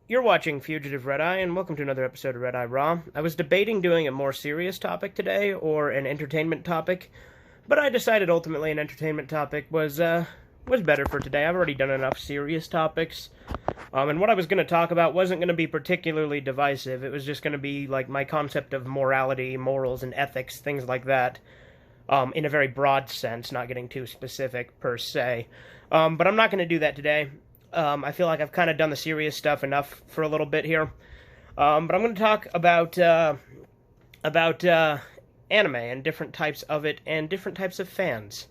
You're watching Fugitive Redeye, and welcome to another episode of Redeye Raw. I was debating doing a more serious topic today, or an entertainment topic, but I decided ultimately an entertainment topic was better for today. I've already done enough serious topics, and what I was going to talk about wasn't going to be particularly divisive. It was just going to be, like, my concept of morality, morals, and ethics, things like that, in a very broad sense, not getting too specific, per se. But I'm not going to do that today. I feel like I've kind of done the serious stuff enough for a little bit here. But I'm going to talk about anime and different types of it and different types of fans.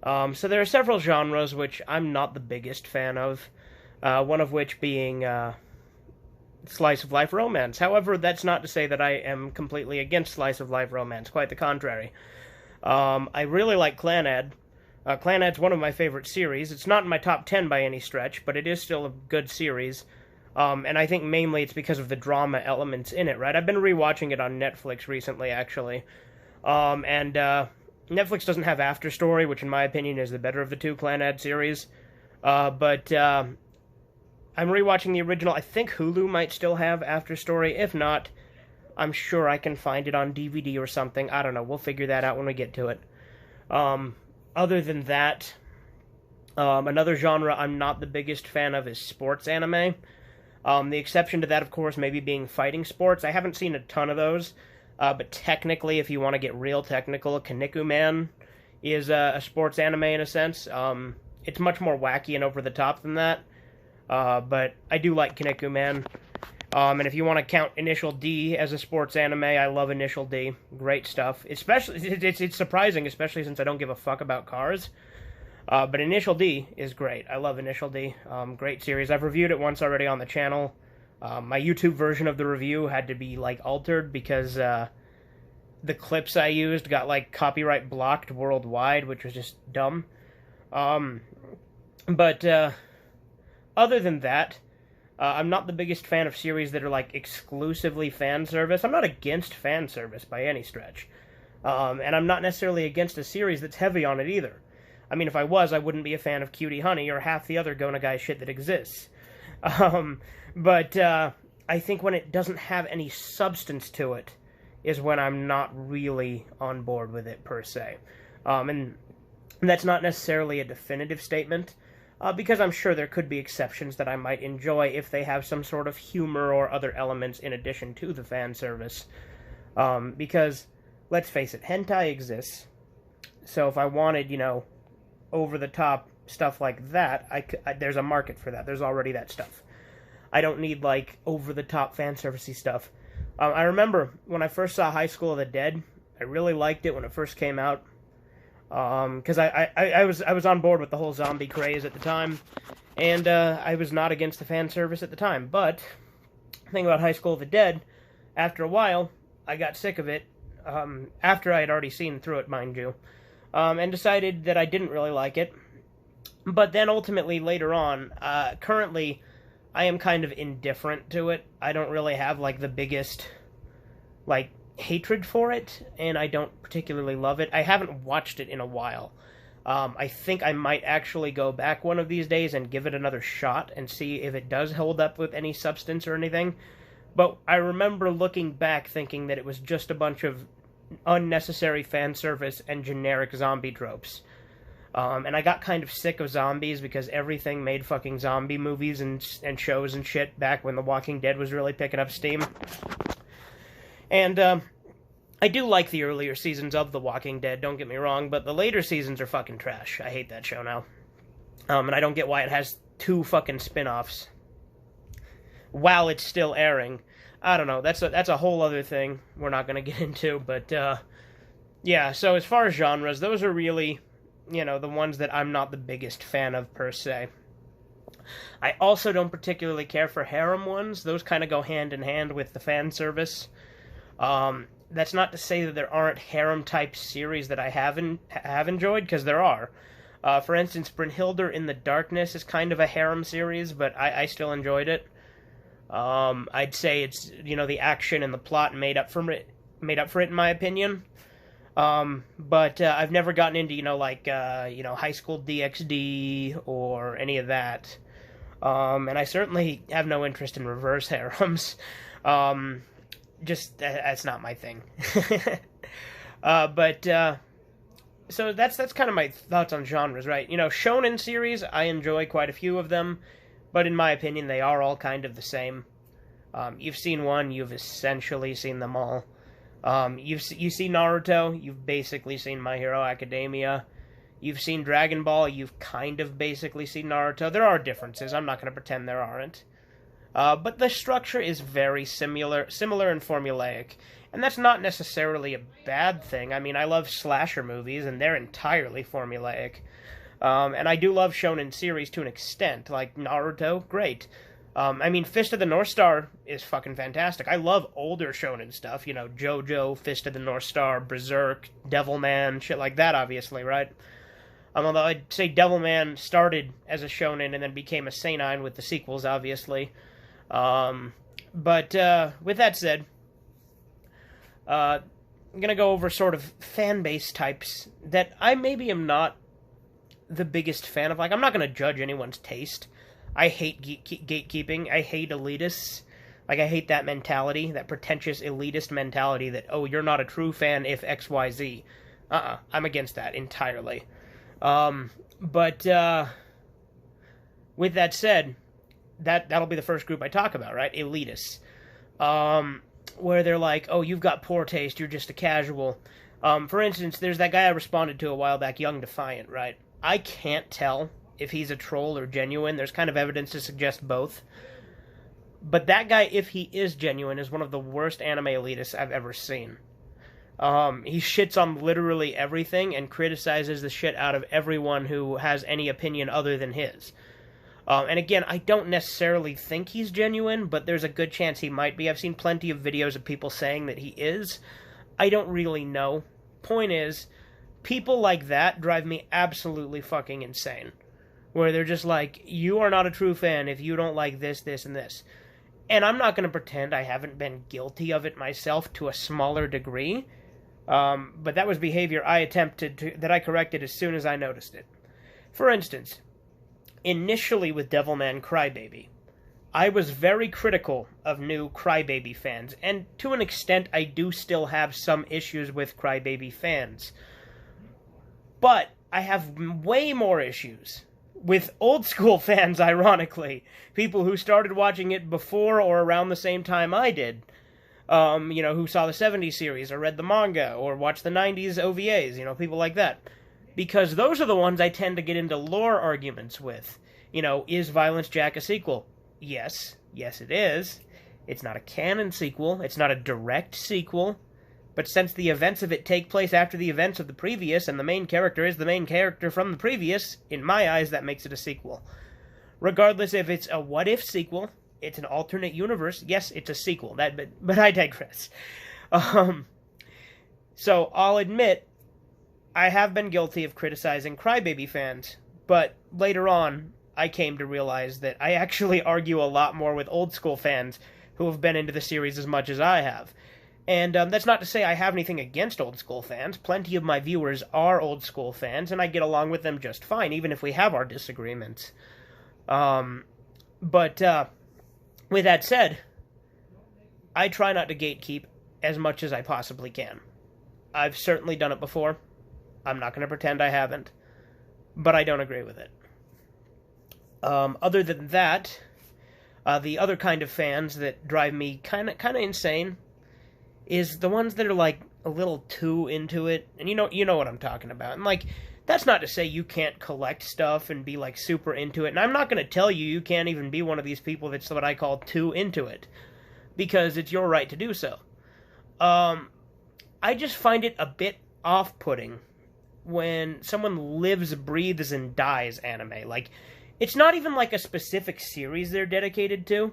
So there are several genres which I'm not the biggest fan of, one of which being slice of life romance. However, that's not to say that I am completely against slice of life romance. Quite the contrary. I really like Clanad. Clanad's one of my favorite series. It's not in my top 10 by any stretch, but it is still a good series. And I think mainly it's because of the drama elements in it, right? I've been rewatching it on Netflix recently, actually. And Netflix doesn't have After Story, which in my opinion is the better of the two Clanad series. But I'm rewatching the original. I think Hulu might still have After Story. If not, I'm sure I can find it on DVD or something. I don't know. We'll figure that out when we get to it. Other than that, another genre I'm not the biggest fan of is sports anime. The exception to that, of course, maybe being fighting sports. I haven't seen a ton of those, but technically, if you want to get real technical, Kinnikuman Man is a sports anime in a sense. It's much more wacky and over the top than that, but I do like Kinnikuman Man. And if you want to count Initial D as a sports anime, I love Initial D. Great stuff. Especially, it's surprising, especially since I don't give a fuck about cars. But Initial D is great. I love Initial D. Great series. I've reviewed it once already on the channel. My YouTube version of the review had to be, like, altered because the clips I used got, like, copyright blocked worldwide, which was just dumb. But other than that, I'm not the biggest fan of series that are, like, exclusively fan service. I'm not against fan service by any stretch. And I'm not necessarily against a series that's heavy on it either. I mean, if I was, I wouldn't be a fan of Cutie Honey or half the other Go Nagai shit that exists. But I think when it doesn't have any substance to it is when I'm not really on board with it, per se. And that's not necessarily a definitive statement. Because I'm sure there could be exceptions that I might enjoy if they have some sort of humor or other elements in addition to the fan service. Because, let's face it, hentai exists. So if I wanted, over-the-top stuff like that, there's a market for that. There's already that stuff. I don't need, like, over-the-top fan servicey stuff. I remember when I first saw High School of the Dead, I really liked it when it first came out. Because I was on board with the whole zombie craze at the time, and I was not against the fan service at the time. But the thing about High School of the Dead, after a while, I got sick of it. After I had already seen through it, mind you, and decided that I didn't really like it. But then ultimately later on, currently, I am kind of indifferent to it. I don't really have like the biggest hatred for it, and I don't particularly love it. I haven't watched it in a while. I think I might actually go back one of these days and give it another shot and see if it does hold up with any substance or anything. But I remember looking back thinking that it was just a bunch of unnecessary fan service and generic zombie tropes. And I got kind of sick of zombies because everything made fucking zombie movies and shows and shit back when The Walking Dead was really picking up steam. And I do like the earlier seasons of The Walking Dead, don't get me wrong, but the later seasons are fucking trash. I hate that show now. And I don't get why it has 2 fucking spin-offs while it's still airing. I don't know, that's a whole other thing we're not going to get into, but yeah, so as far as genres, those are really, the ones that I'm not the biggest fan of, per se. I also don't particularly care for harem ones. Those kind of go hand in hand with the fan service. That's not to say that there aren't harem-type series that I have enjoyed, because there are. For instance, Brynhildr in the Darkness is kind of a harem series, but I still enjoyed it. I'd say it's, the action and the plot made up for it, in my opinion. But I've never gotten into, High School DxD or any of that. And I certainly have no interest in reverse harems. Just that's not my thing. So that's kind of my thoughts on genres, right? You know, shonen series, I enjoy quite a few of them, but in my opinion, they are all kind of the same. You've seen one, you've essentially seen them all. You see Naruto, you've basically seen My Hero Academia. You've seen Dragon Ball, you've kind of basically seen Naruto. There are differences, I'm not going to pretend there aren't. But the structure is very similar and formulaic. And that's not necessarily a bad thing. I mean, I love slasher movies, and they're entirely formulaic. And I do love shonen series to an extent, like Naruto, great. I mean, Fist of the North Star is fucking fantastic. I love older shonen stuff, you know, JoJo, Fist of the North Star, Berserk, Devilman, shit like that, obviously, right? Although I'd say Devilman started as a shonen and then became a seinen with the sequels, obviously. But with that said, I'm going to go over sort of fan base types that I maybe am not the biggest fan of. Like, I'm not going to judge anyone's taste. I hate gatekeeping. I hate elitists. Like, I hate that mentality, that pretentious elitist mentality that, oh, you're not a true fan if XYZ. I'm against that entirely. But with that said, that'll be the first group I talk about, right? Elitists. Where they're like, oh, you've got poor taste, you're just a casual. For instance, there's that guy I responded to a while back, Young Defiant, right? I can't tell if he's a troll or genuine. There's kind of evidence to suggest both. But that guy, if he is genuine, is one of the worst anime elitists I've ever seen. He shits on literally everything and criticizes the shit out of everyone who has any opinion other than his. And again, I don't necessarily think he's genuine, but there's a good chance he might be. I've seen plenty of videos of people saying that he is. I don't really know. Point is, people like that drive me absolutely fucking insane. Where they're just like, you are not a true fan if you don't like this, this, and this. And I'm not going to pretend I haven't been guilty of it myself to a smaller degree. But that was behavior I that I corrected as soon as I noticed it. For instance, initially with Devilman Crybaby, I was very critical of new Crybaby fans, and to an extent I do still have some issues with Crybaby fans. But I have way more issues with old school fans, ironically. People who started watching it before or around the same time I did. You know, who saw the 70s series, or read the manga, or watched the 90s OVAs, you know, people like that. Because those are the ones I tend to get into lore arguments with. You know, is Violence Jack a sequel? Yes. Yes, it is. It's not a canon sequel. It's not a direct sequel. But since the events of it take place after the events of the previous, and the main character is the main character from the previous, in my eyes, that makes it a sequel. Regardless if it's a what-if sequel, it's an alternate universe, yes, it's a sequel. But I digress. So, I'll admit, I have been guilty of criticizing Crybaby fans, but later on, I came to realize that I actually argue a lot more with old school fans who have been into the series as much as I have. And that's not to say I have anything against old school fans. Plenty of my viewers are old school fans, and I get along with them just fine, even if we have our disagreements. But with that said, I try not to gatekeep as much as I possibly can. I've certainly done it before. I'm not going to pretend I haven't. But I don't agree with it. Other than that, the other kind of fans that drive me kind of insane is the ones that are, like, a little too into it. And you know what I'm talking about. And, like, that's not to say you can't collect stuff and be, like, super into it. And I'm not going to tell you can't even be one of these people that's what I call too into it. Because it's your right to do so. I just find it a bit off-putting when someone lives, breathes, and dies anime. Like, it's not even like a specific series they're dedicated to.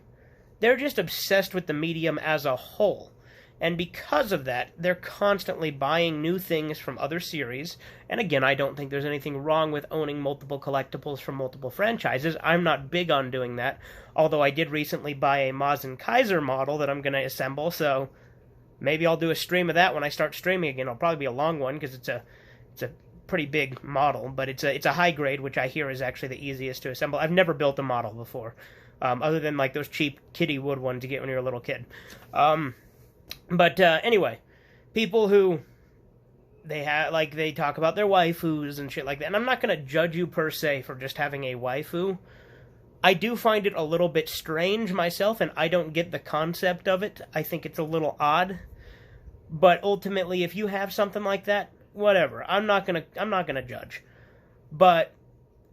They're just obsessed with the medium as a whole. And because of that, they're constantly buying new things from other series. And again, I don't think there's anything wrong with owning multiple collectibles from multiple franchises. I'm not big on doing that. Although I did recently buy a Maz and Kaiser model that I'm going to assemble, so maybe I'll do a stream of that when I start streaming again. It'll probably be a long one, because it's a pretty big model, but it's a high grade, which I hear is actually the easiest to assemble. I've never built a model before, other than like those cheap kiddie wood ones you get when you're a little kid. But anyway, people who they talk about their waifus and shit like that, and I'm not gonna judge you per se for just having a waifu. I do find it a little bit strange myself, and I don't get the concept of it. I think it's a little odd. But ultimately, if you have something like that, whatever. I'm not gonna judge. But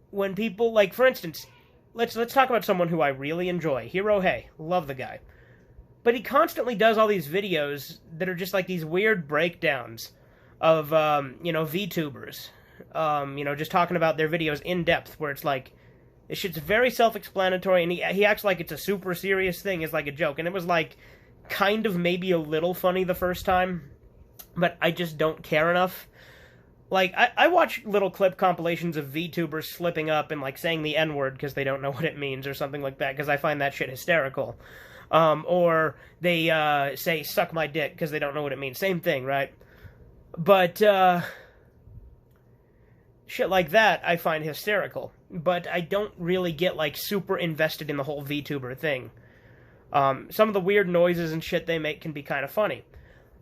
when people, like, for instance, let's talk about someone who I really enjoy. Hirohei. Love the guy. But he constantly does all these videos that are just like these weird breakdowns of, VTubers. Just talking about their videos in depth, where it's like, this shit's very self-explanatory, and he acts like it's a super serious thing, it's like a joke. And it was like, kind of maybe a little funny the first time, but I just don't care enough. Like, I watch little clip compilations of VTubers slipping up and, like, saying the N-word because they don't know what it means or something like that, because I find that shit hysterical. Or they say, suck my dick, because they don't know what it means. Same thing, right? But, shit like that I find hysterical. But I don't really get, like, super invested in the whole VTuber thing. Some of the weird noises and shit they make can be kind of funny.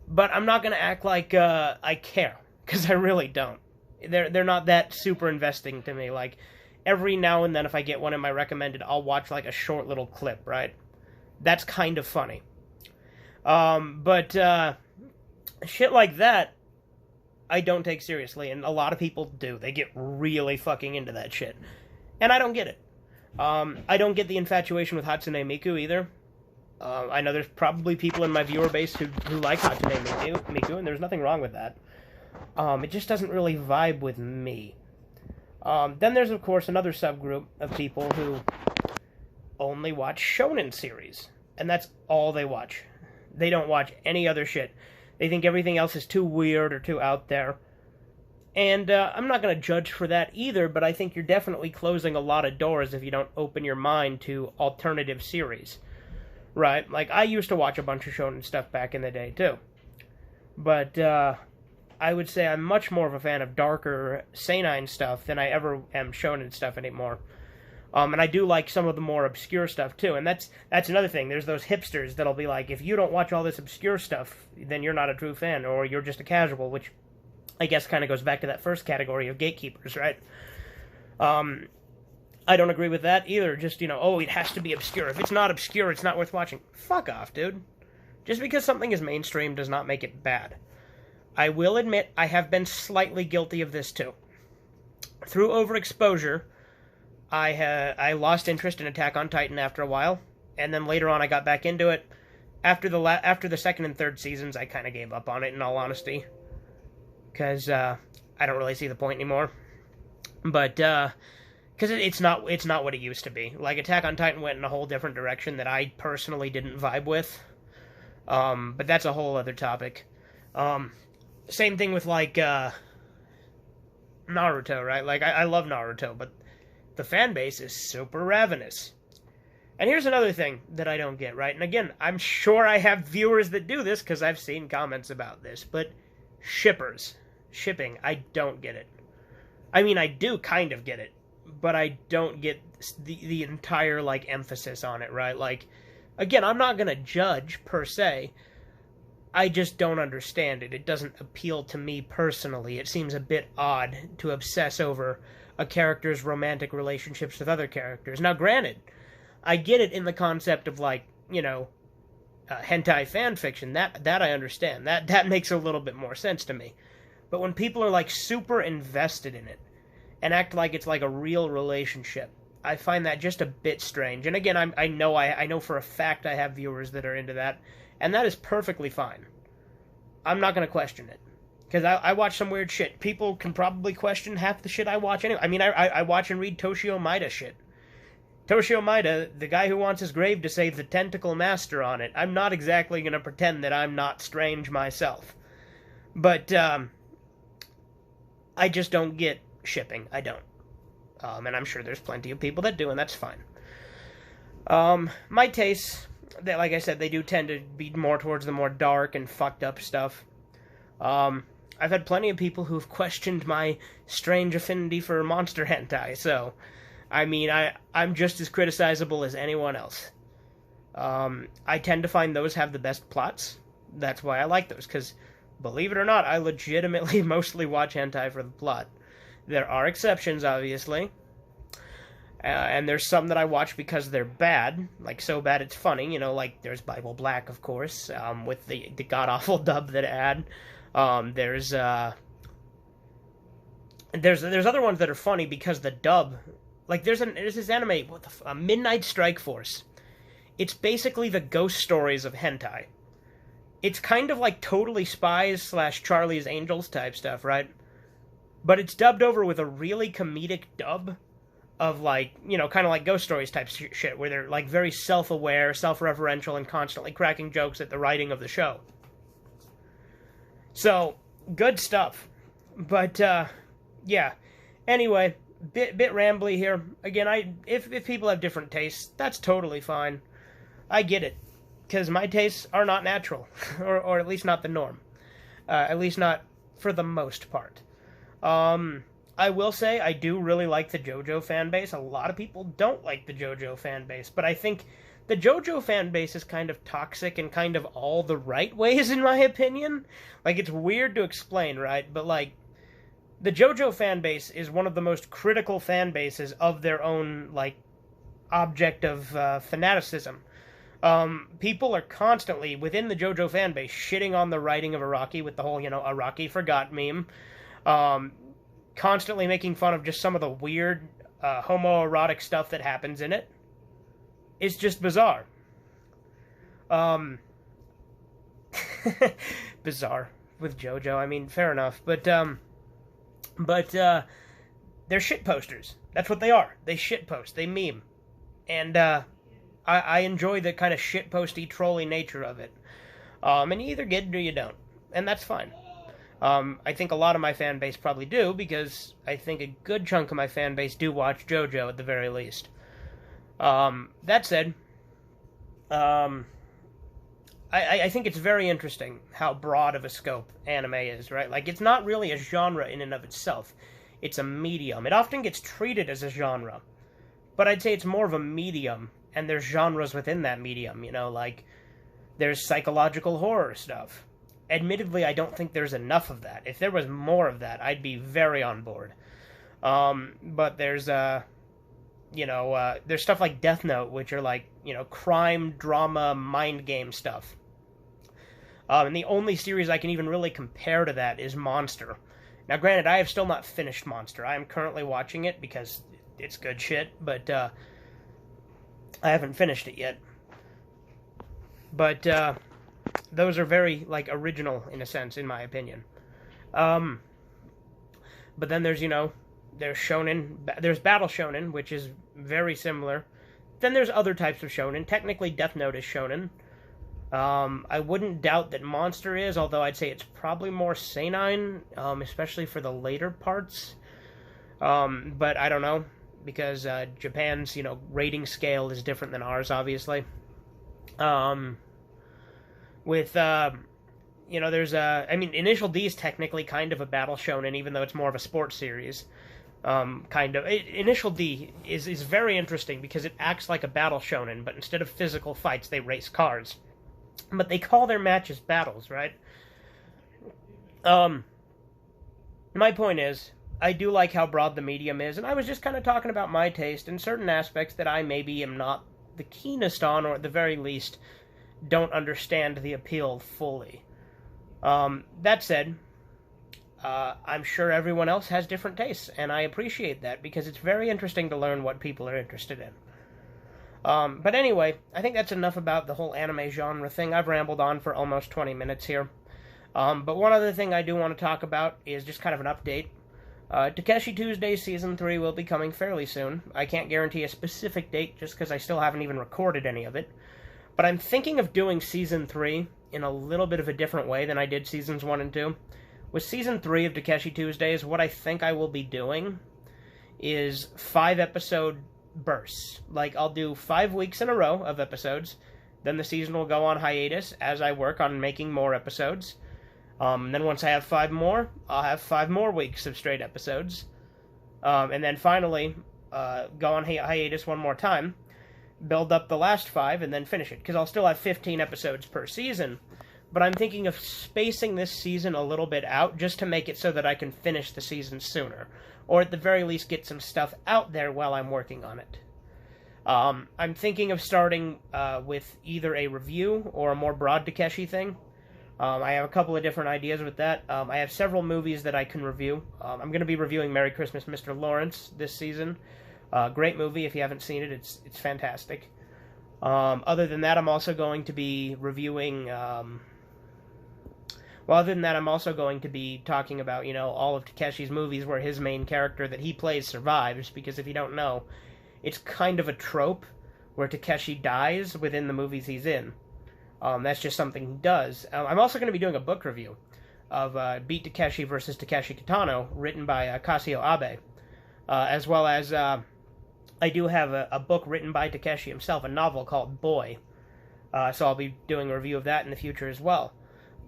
But I'm not gonna act like, I care. Because I really don't. They're not that super investing to me. Like, every now and then if I get one in my recommended, I'll watch, like, a short little clip, right? That's kind of funny. But shit like that, I don't take seriously, and a lot of people do. They get really fucking into that shit. And I don't get it. I don't get the infatuation with Hatsune Miku either. I know there's probably people in my viewer base who like Hatsune Miku, and there's nothing wrong with that. It just doesn't really vibe with me. Then there's, of course, another subgroup of people who only watch shonen series. And that's all they watch. They don't watch any other shit. They think everything else is too weird or too out there. And I'm not going to judge for that either, but I think you're definitely closing a lot of doors if you don't open your mind to alternative series. Right? Like, I used to watch a bunch of shonen stuff back in the day, too. But, I would say I'm much more of a fan of darker, seinen stuff than I ever am shonen stuff anymore. And I do like some of the more obscure stuff, too. And that's another thing. There's those hipsters that'll be like, if you don't watch all this obscure stuff, then you're not a true fan, or you're just a casual, which I guess kind of goes back to that first category of gatekeepers, right? I don't agree with that either. Just, oh, it has to be obscure. If it's not obscure, it's not worth watching. Fuck off, dude. Just because something is mainstream does not make it bad. I will admit I have been slightly guilty of this, too. Through overexposure, I lost interest in Attack on Titan after a while, and then later on I got back into it. After the second and third seasons, I kind of gave up on it, in all honesty. Because, I don't really see the point anymore. But, because it's not what it used to be. Like, Attack on Titan went in a whole different direction that I personally didn't vibe with. But that's a whole other topic. Same thing with, like, Naruto, right? Like, I love Naruto, but the fan base is super ravenous. And here's another thing that I don't get, right? And again, I'm sure I have viewers that do this, because I've seen comments about this, but shipping, I don't get it. I mean, I do kind of get it, but I don't get the entire, like, emphasis on it, right? Like, again, I'm not gonna judge, per se. I just don't understand it. It doesn't appeal to me personally. It seems a bit odd to obsess over a character's romantic relationships with other characters. Now, granted, I get it in the concept of, like, hentai fan fiction. That I understand. That makes a little bit more sense to me. But when people are, like, super invested in it and act like it's like a real relationship, I find that just a bit strange. And again, I know for a fact I have viewers that are into that, and that is perfectly fine. I'm not going to question it. Because I watch some weird shit. People can probably question half the shit I watch anyway. I mean, I watch and read Toshio Maeda shit. Toshio Maeda, the guy who wants his grave to say the Tentacle Master on it. I'm not exactly going to pretend that I'm not strange myself. But, I just don't get shipping. I don't. And I'm sure there's plenty of people that do, and that's fine. My tastes, like I said, they do tend to be more towards the more dark and fucked up stuff. I've had plenty of people who've questioned my strange affinity for monster hentai, so, I mean, I'm just as criticizable as anyone else. I tend to find those have the best plots. That's why I like those, because, believe it or not, I legitimately mostly watch hentai for the plot. There are exceptions, obviously, and there's some that I watch because they're bad, like so bad it's funny, you know, like there's Bible Black, of course, with the god-awful dub that it had. There's other ones that are funny because the dub, like there's this anime, Midnight Strike Force. It's basically the ghost stories of hentai. It's kind of like Totally Spies / Charlie's Angels type stuff, right? But it's dubbed over with a really comedic dub of, like, you know, kind of like Ghost Stories type shit, where they're, like, very self-aware, self-referential, and constantly cracking jokes at the writing of the show. So, good stuff. But, yeah. Anyway, bit rambly here. Again, if people have different tastes, that's totally fine. I get it. Because my tastes are not natural. or at least not the norm. At least not for the most part. I will say I do really like the JoJo fan base. A lot of people don't like the JoJo fan base, but I think the JoJo fan base is kind of toxic in kind of all the right ways, in my opinion. Like, it's weird to explain, right? But, like, the JoJo fan base is one of the most critical fan bases of their own, like, object of fanaticism. People are constantly, within the JoJo fan base, shitting on the writing of Araki with the whole, you know, Araki forgot meme. Constantly making fun of just some of the weird homoerotic stuff that happens in it. It's just bizarre. Bizarre with JoJo. I mean, fair enough. But they're shit posters. That's what they are. They shit post. They meme. And I enjoy the kind of shit posty, trolly nature of it. And you either get it or you don't. And that's fine. I think a lot of my fan base probably do, because I think a good chunk of my fan base do watch JoJo at the very least. That said, I think it's very interesting how broad of a scope anime is, right? Like, it's not really a genre in and of itself. It's a medium. It often gets treated as a genre, but I'd say it's more of a medium, and there's genres within that medium, you know, like, there's psychological horror stuff. Admittedly, I don't think there's enough of that. If there was more of that, I'd be very on board. But there's, there's stuff like Death Note, which are like, you know, crime, drama, mind game stuff. And the only series I can even really compare to that is Monster. Now, granted, I have still not finished Monster. I am currently watching it because it's good shit, but I haven't finished it yet. But, those are very, like, original, in a sense, in my opinion. But then there's, you know, there's shonen, there's battle shonen, which is very similar. Then there's other types of shonen. Technically, Death Note is shonen. I wouldn't doubt that Monster is, although I'd say it's probably more seinen, especially for the later parts. But I don't know, because Japan's, you know, rating scale is different than ours, obviously. With, you know, there's I mean, Initial D is technically kind of a battle shonen, even though it's more of a sports series. Initial D is very interesting because it acts like a battle shonen, but instead of physical fights, they race cars. But they call their matches battles, right? My point is, I do like how broad the medium is, and I was just kind of talking about my taste in certain aspects that I maybe am not the keenest on, or at the very least don't understand the appeal fully. That said, I'm sure everyone else has different tastes, and I appreciate that, because it's very interesting to learn what people are interested in. But anyway, I think that's enough about the whole anime genre thing. I've rambled on for almost 20 minutes here. But one other thing I do want to talk about is just kind of an update. Takeshi Tuesday Season 3 will be coming fairly soon. I can't guarantee a specific date, just because I still haven't even recorded any of it. But I'm thinking of doing Season 3 in a little bit of a different way than I did Seasons 1 and 2. With Season 3 of Takeshi Tuesdays, what I think I will be doing is 5-episode bursts. Like, I'll do 5 weeks in a row of episodes, then the season will go on hiatus as I work on making more episodes. Then once I have 5 more, I'll have 5 more weeks of straight episodes. And then finally, go on hiatus one more time, build up the last 5, and then finish it. Because I'll still have 15 episodes per season. But I'm thinking of spacing this season a little bit out just to make it so that I can finish the season sooner. Or at the very least get some stuff out there while I'm working on it. I'm thinking of starting with either a review or a more broad Takeshi thing. I have a couple of different ideas with that. I have several movies that I can review. I'm going to be reviewing Merry Christmas, Mr. Lawrence this season. Great movie. If you haven't seen it, it's fantastic. Other than that, I'm also going to be reviewing... other than that, I'm also going to be talking about, all of Takeshi's movies where his main character that he plays survives, because if you don't know, it's kind of a trope where Takeshi dies within the movies he's in. That's just something he does. I'm also going to be doing a book review of Beat Takeshi versus Takeshi Kitano, written by Casio Abe, as well as I do have a book written by Takeshi himself, a novel called Boy, so I'll be doing a review of that in the future as well.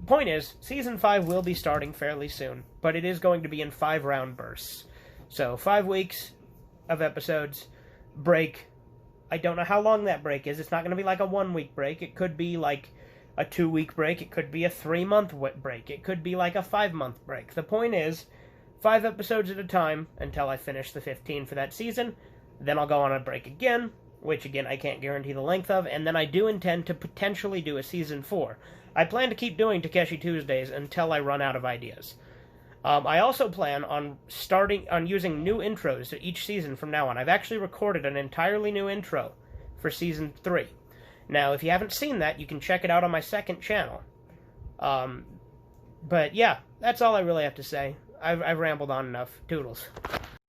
Point is, Season 5 will be starting fairly soon, but it is going to be in 5-round bursts. So 5 weeks of episodes, break. I don't know how long that break is. It's not going to be like a 1-week break. It could be like a 2-week break. It could be a 3-month break. It could be like a 5-month break. The point is, 5 episodes at a time until I finish the 15 for that season. Then I'll go on a break again, which again I can't guarantee the length of, and then I do intend to potentially do a Season 4. I plan to keep doing Takeshi Tuesdays until I run out of ideas. I also plan on using new intros to each season from now on. I've actually recorded an entirely new intro for Season 3. Now, if you haven't seen that, you can check it out on my second channel. But yeah, that's all I really have to say. I've rambled on enough. Toodles.